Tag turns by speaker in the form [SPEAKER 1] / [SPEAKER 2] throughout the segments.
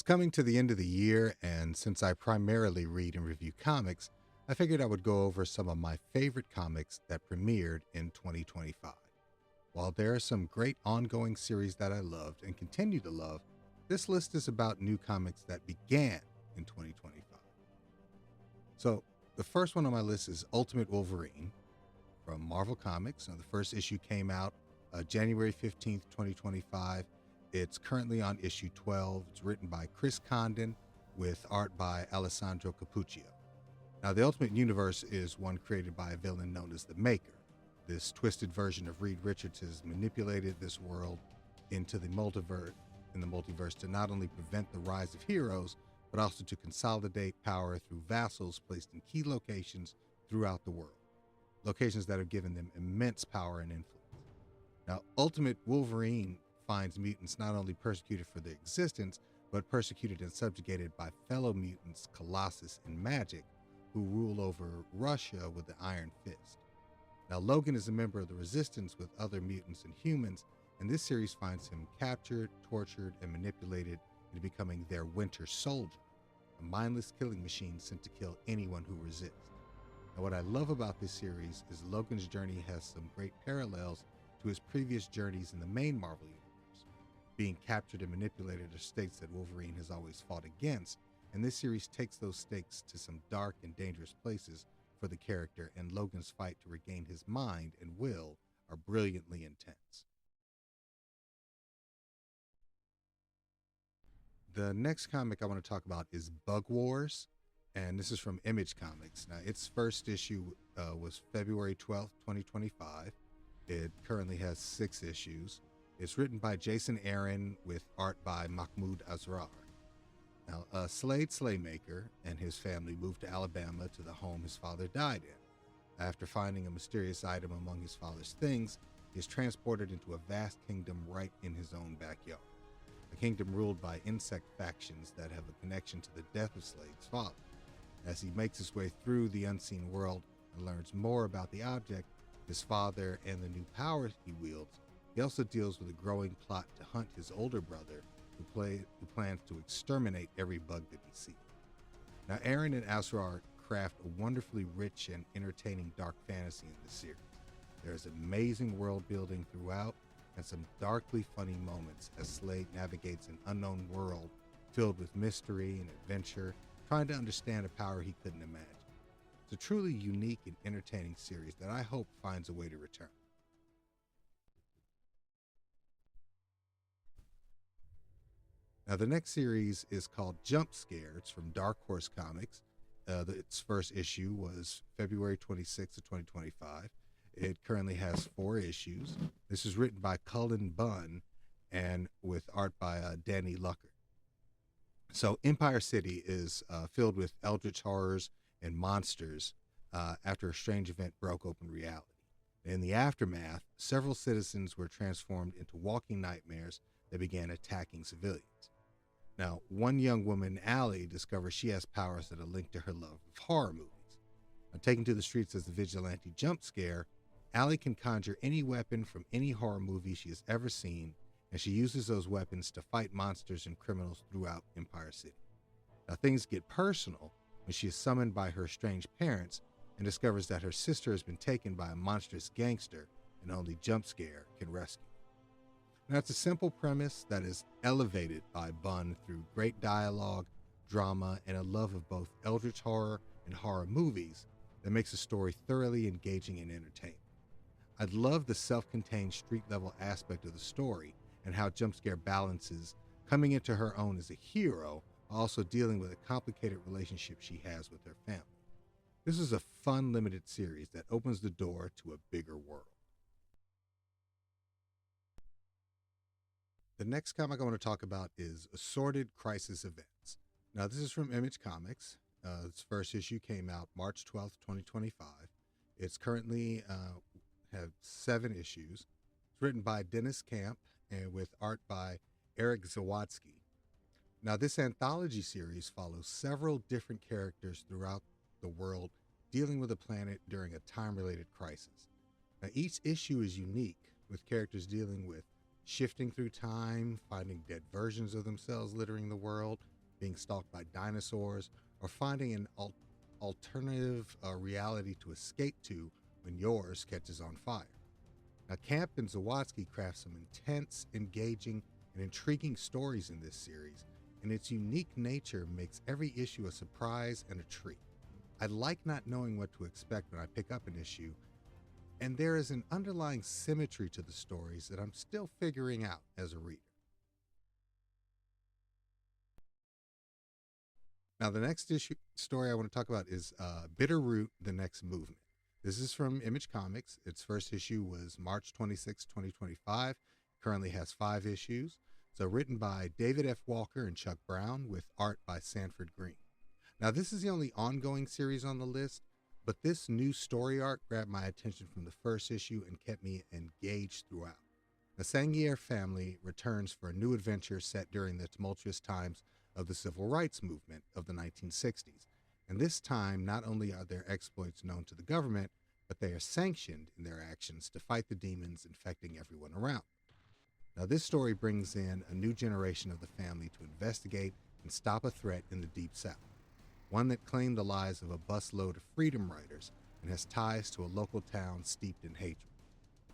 [SPEAKER 1] coming to the end of the year, and since I primarily read and review comics, I figured I would go over some of my favorite comics that premiered in 2025. While there are some great ongoing series that I loved and continue to love, this list is about new comics that began in 2025. So, the first one on my list is Ultimate Wolverine from Marvel Comics. Now, the first issue came out January 15th, 2025. It's currently on issue 12. It's written by Chris Condon with art by Alessandro Capuccio. Now, the Ultimate Universe is one created by a villain known as the Maker. This twisted version of Reed Richards has manipulated this world into the multiverse to not only prevent the rise of heroes, but also to consolidate power through vassals placed in key locations throughout the world. Locations that have given them immense power and influence. Now, Ultimate Wolverine finds mutants not only persecuted for their existence, but persecuted and subjugated by fellow mutants Colossus and Magic, who rule over Russia with the Iron Fist. Now, Logan is a member of the Resistance with other mutants and humans, and this series finds him captured, tortured, and manipulated into becoming their Winter Soldier, a mindless killing machine sent to kill anyone who resists. Now, what I love about this series is Logan's journey has some great parallels to his previous journeys in the main Marvel universe. Being captured and manipulated are stakes that Wolverine has always fought against, and this series takes those stakes to some dark and dangerous places for the character, and Logan's fight to regain his mind and will are brilliantly intense. The next comic I want to talk about is Bug Wars, and this is from Image Comics. Now, its first issue was February 12th, 2025. It currently has 6 issues. It's written by Jason Aaron with art by Mahmoud Asrar. Now, Slade Slaymaker and his family moved to Alabama to the home his father died in. After finding a mysterious item among his father's things, he is transported into a vast kingdom right in his own backyard. A kingdom ruled by insect factions that have a connection to the death of Slade's father. As he makes his way through the unseen world and learns more about the object, his father, and the new power he wields, he also deals with a growing plot to hunt his older brother, who plans to exterminate every bug that he sees. Now, Aaron and Asrar craft a wonderfully rich and entertaining dark fantasy in this series. There is amazing world building throughout, and some darkly funny moments as Slade navigates an unknown world filled with mystery and adventure, trying to understand a power he couldn't imagine. It's a truly unique and entertaining series that I hope finds a way to return. Now, the next series is called Jump Scare. It's from Dark Horse Comics. Its first issue was February 26th of 2025. It currently has 4 issues. This is written by Cullen Bunn and with art by Danny Lucker. So Empire City is filled with eldritch horrors and monsters after a strange event broke open reality. In the aftermath, several citizens were transformed into walking nightmares that began attacking civilians. Now, one young woman, Allie, discovers she has powers that are linked to her love of horror movies. Now, taken to the streets as the vigilante Jump Scare, Allie can conjure any weapon from any horror movie she has ever seen, and she uses those weapons to fight monsters and criminals throughout Empire City. Now, things get personal when she is summoned by her estranged parents and discovers that her sister has been taken by a monstrous gangster and only Jump Scare can rescue. Now, it's a simple premise that is elevated by Bunn through great dialogue, drama, and a love of both eldritch horror and horror movies that makes the story thoroughly engaging and entertaining. I love the self-contained street-level aspect of the story and how Jump Scare balances coming into her own as a hero, while also dealing with a complicated relationship she has with her family. This is a fun, limited series that opens the door to a bigger world. The next comic I want to talk about is Assorted Crisis Events. Now, this is from Image Comics. Its first issue came out March 12th, 2025. It's currently have 7 issues. It's written by Dennis Camp and with art by Eric Zawadsky. Now, this anthology series follows several different characters throughout the world dealing with a planet during a time-related crisis. Now, each issue is unique, with characters dealing with shifting through time, finding dead versions of themselves littering the world, being stalked by dinosaurs, or finding an alternative reality to escape to when yours catches on fire. Now, Camp and Zawadzki craft some intense, engaging, and intriguing stories in this series, and its unique nature makes every issue a surprise and a treat. I like not knowing what to expect when I pick up an issue, and there is an underlying symmetry to the stories that I'm still figuring out as a reader. Now, the next story I want to talk about is Bitterroot: The Next Movement. This is from Image Comics. Its first issue was March 26, 2025. Currently has 5 issues. So, written by David F. Walker and Chuck Brown, with art by Sanford Green. Now, this is the only ongoing series on the list, but this new story arc grabbed my attention from the first issue and kept me engaged throughout. The Sangier family returns for a new adventure set during the tumultuous times of the civil rights movement of the 1960s. And this time, not only are their exploits known to the government, but they are sanctioned in their actions to fight the demons infecting everyone around. Now, this story brings in a new generation of the family to investigate and stop a threat in the Deep South, one that claimed the lives of a busload of freedom riders and has ties to a local town steeped in hatred.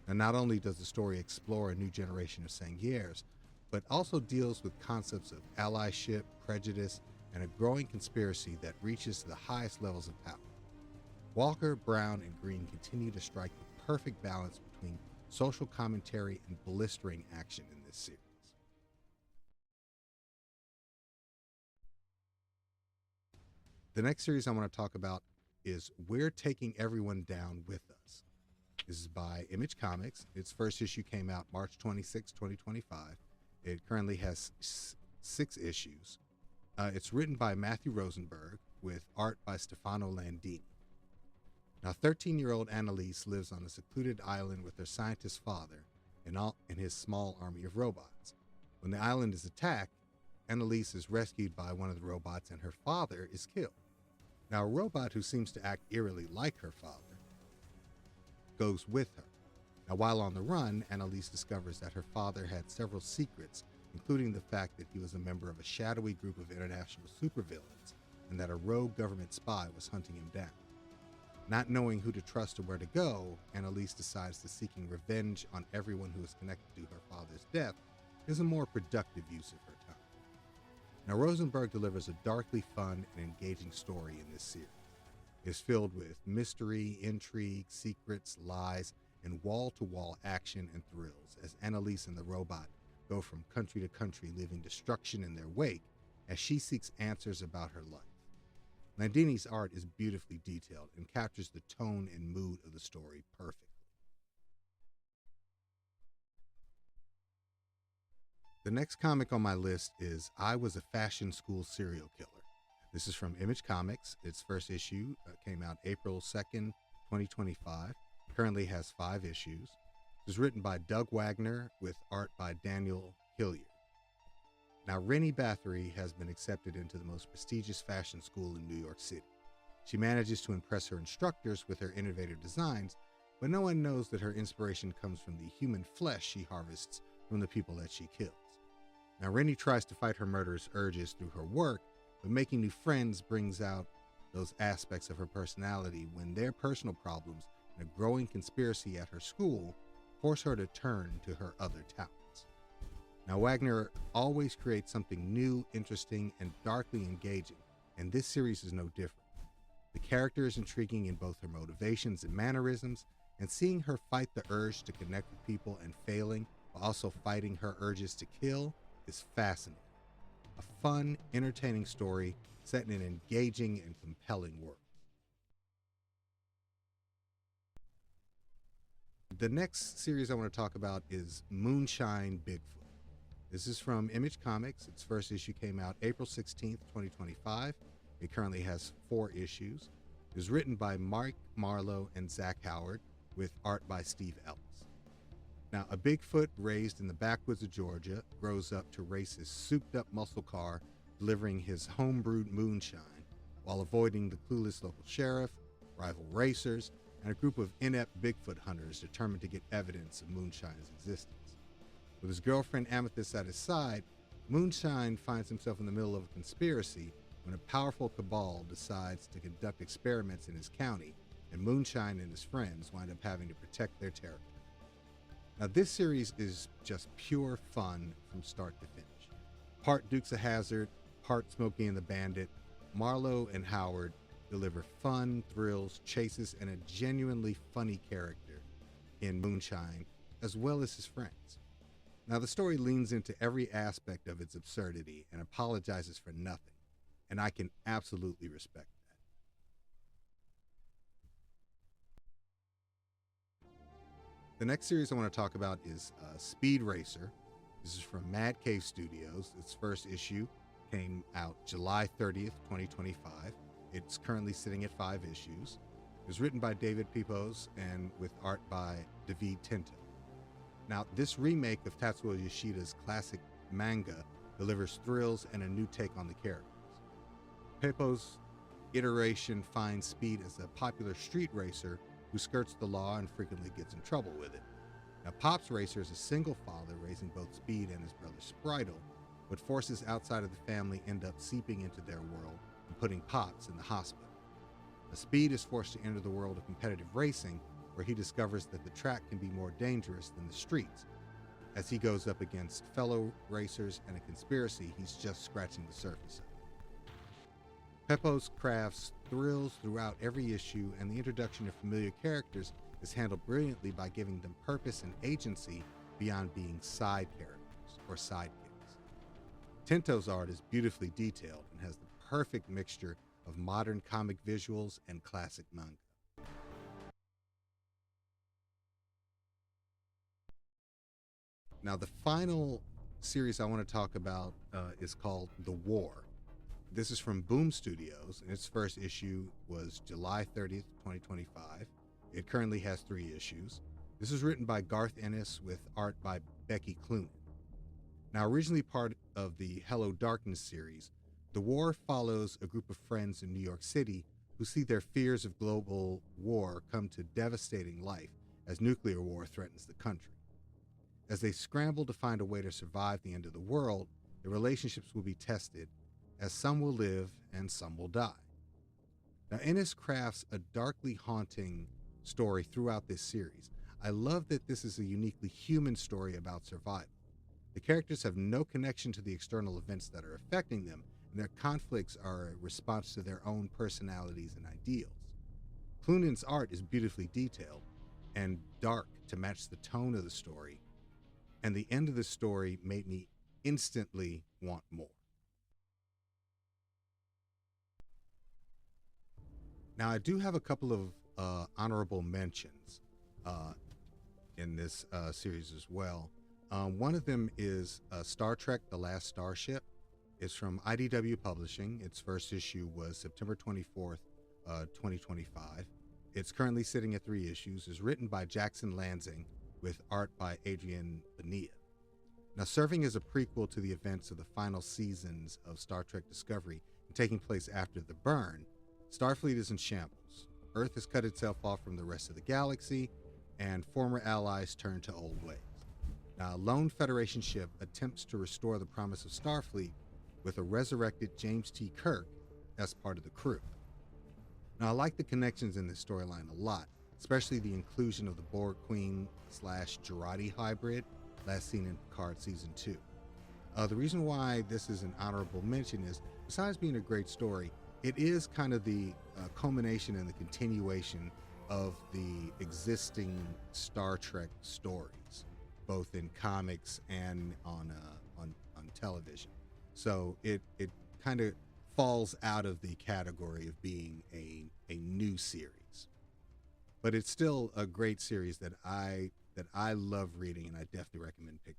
[SPEAKER 1] Now, not only does the story explore a new generation of Sangiers, but also deals with concepts of allyship, prejudice, and a growing conspiracy that reaches to the highest levels of power. Walker, Brown, and Green continue to strike the perfect balance between social commentary and blistering action in this series. The next series I want to talk about is We're Taking Everyone Down With Us. This is by Image Comics. Its first issue came out March 26, 2025. It currently has 6 issues. It's written by Matthew Rosenberg with art by Stefano Landini. Now, 13-year-old Annalise lives on a secluded island with her scientist father and his small army of robots. When the island is attacked, Annalise is rescued by one of the robots and her father is killed. Now, a robot who seems to act eerily like her father goes with her. Now, while on the run, Annalise discovers that her father had several secrets, including the fact that he was a member of a shadowy group of international supervillains and that a rogue government spy was hunting him down. Not knowing who to trust or where to go, Annalise decides that seeking revenge on everyone who is connected to her father's death is a more productive use of her time. Now, Rosenberg delivers a darkly fun and engaging story in this series. It is filled with mystery, intrigue, secrets, lies, and wall-to-wall action and thrills as Annalise and the robot go from country to country, leaving destruction in their wake as she seeks answers about her life. Landini's art is beautifully detailed and captures the tone and mood of the story perfectly. The next comic on my list is I Was a Fashion School Serial Killer. This is from Image Comics. Its first issue came out April 2nd, 2025. Currently has 5 issues. It was written by Doug Wagner with art by Daniel Hilliard. Now, Rennie Bathory has been accepted into the most prestigious fashion school in New York City. She manages to impress her instructors with her innovative designs, but no one knows that her inspiration comes from the human flesh she harvests from the people that she kills. Now, Rennie tries to fight her murderous urges through her work, but making new friends brings out those aspects of her personality when their personal problems and a growing conspiracy at her school force her to turn to her other talents. Now, Wagner always creates something new, interesting, and darkly engaging, and this series is no different. The character is intriguing in both her motivations and mannerisms, and seeing her fight the urge to connect with people and failing while also fighting her urges to kill is fascinating. A fun, entertaining story set in an engaging and compelling world. The next series I want to talk about is Moonshine Bigfoot. This is from Image Comics. Its first issue came out April 16th, 2025. It currently has 4 issues. It was written by Mike Marlowe and Zach Howard with art by Steve Ellis. Now, a Bigfoot raised in the backwoods of Georgia grows up to race his souped-up muscle car, delivering his home-brewed moonshine while avoiding the clueless local sheriff, rival racers, and a group of inept Bigfoot hunters determined to get evidence of moonshine's existence. With his girlfriend Amethyst at his side, Moonshine finds himself in the middle of a conspiracy when a powerful cabal decides to conduct experiments in his county, and Moonshine and his friends wind up having to protect their territory. Now, this series is just pure fun from start to finish. Part Dukes of Hazzard, part Smokey and the Bandit, Marlowe and Howard deliver fun, thrills, chases, and a genuinely funny character in Moonshine, as well as his friends. Now, the story leans into every aspect of its absurdity and apologizes for nothing, and I can absolutely respect that. The next series I want to talk about is Speed Racer. This is from Mad Cave Studios. Its first issue came out July 30th, 2025. It's currently sitting at 5 issues. It was written by David Pepose and with art by David Tinto. Now, this remake of Tatsuo Yoshida's classic manga delivers thrills and a new take on the characters. Pepose' iteration finds Speed as a popular street racer who skirts the law and frequently gets in trouble with it. Now, Pop's Racer is a single father raising both Speed and his brother Spritle, but forces outside of the family end up seeping into their world and putting Pops in the hospital. Now, Speed is forced to enter the world of competitive racing, where he discovers that the track can be more dangerous than the streets. As he goes up against fellow racers and a conspiracy he's just scratching the surface of. Pepose crafts thrills throughout every issue, and the introduction of familiar characters is handled brilliantly by giving them purpose and agency beyond being side characters or sidekicks. Tinto's art is beautifully detailed and has the perfect mixture of modern comic visuals and classic manga. Now, the final series I want to talk about is called The War. This is from Boom Studios, and its first issue was July 30th, 2025. It currently has 3 issues. This is written by Garth Ennis with art by Becky Cloonan. Now, originally part of the Hello Darkness series, The War follows a group of friends in New York City who see their fears of global war come to devastating life as nuclear war threatens the country. As they scramble to find a way to survive the end of the world, their relationships will be tested, as some will live and some will die. Now, Ennis crafts a darkly haunting story throughout this series. I love that this is a uniquely human story about survival. The characters have no connection to the external events that are affecting them, and their conflicts are a response to their own personalities and ideals. Cloonan's art is beautifully detailed and dark to match the tone of the story, and the end of the story made me instantly want more. Now, I do have a couple of honorable mentions in this series as well. One of them is Star Trek: The Last Starship. It's from IDW Publishing. Its first issue was September 24th, 2025. It's currently sitting at 3 issues. It's written by Jackson Lansing with art by Adrian Bonilla. Now, serving as a prequel to the events of the final seasons of Star Trek Discovery and taking place after the burn, Starfleet is in shambles. Earth has cut itself off from the rest of the galaxy, and former allies turn to old ways. Now, a lone Federation ship attempts to restore the promise of Starfleet with a resurrected James T. Kirk as part of the crew. Now, I like the connections in this storyline a lot, especially the inclusion of the Borg Queen / Jurati hybrid, last seen in Picard Season 2. The reason why this is an honorable mention is, besides being a great story, it is kind of the culmination and the continuation of the existing Star Trek stories, both in comics and on television. So it kind of falls out of the category of being a new series, but it's still a great series that I love reading, and I definitely recommend picking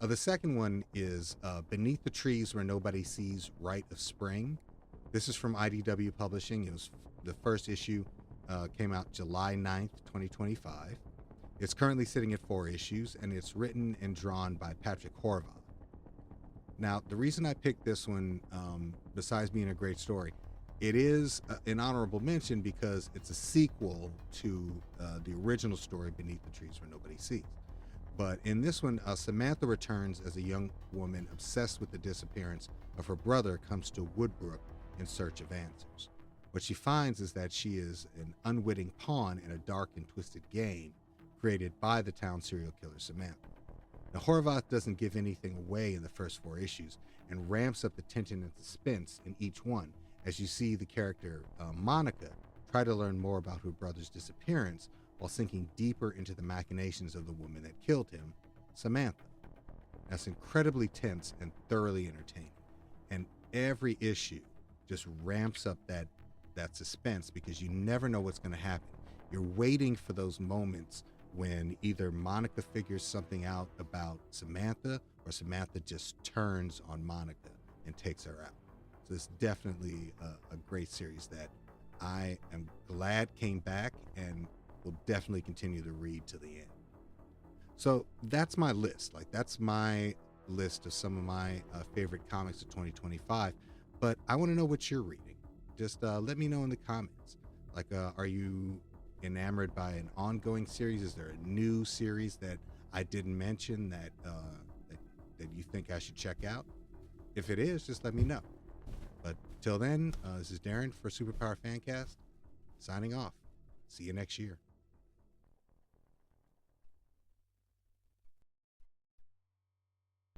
[SPEAKER 1] up. The second one is Beneath the Trees Where Nobody Sees Rite of Spring. This is from IDW Publishing. It was the first issue, came out July 9th, 2025. It's currently sitting at 4 issues, and it's written and drawn by Patrick Horvath. Now, the reason I picked this one, besides being a great story, It is an honorable mention because it's a sequel to the original story, Beneath the Trees Where Nobody Sees. But in this one, Samantha returns as a young woman obsessed with the disappearance of her brother comes to Woodbrook in search of answers. What she finds is that she is an unwitting pawn in a dark and twisted game created by the town serial killer Samantha. Now, Horvath doesn't give anything away in the first 4 issues and ramps up the tension and suspense in each one as you see the character Monica try to learn more about her brother's disappearance while sinking deeper into the machinations of the woman that killed him, Samantha. That's incredibly tense and thoroughly entertaining. And every issue just ramps up that suspense because you never know what's going to happen. You're waiting for those moments when either Monica figures something out about Samantha or Samantha just turns on Monica and takes her out. So it's definitely a great series that I am glad came back and will definitely continue to read to the end. So that's my list. Like, that's my list of some of my favorite comics of 2025. But I want to know what you're reading. Just let me know in the comments. Like, are you enamored by an ongoing series? Is there a new series that I didn't mention that you think I should check out? If it is, just let me know. But till then, this is Darren for Superpower Fancast, signing off. See you next year.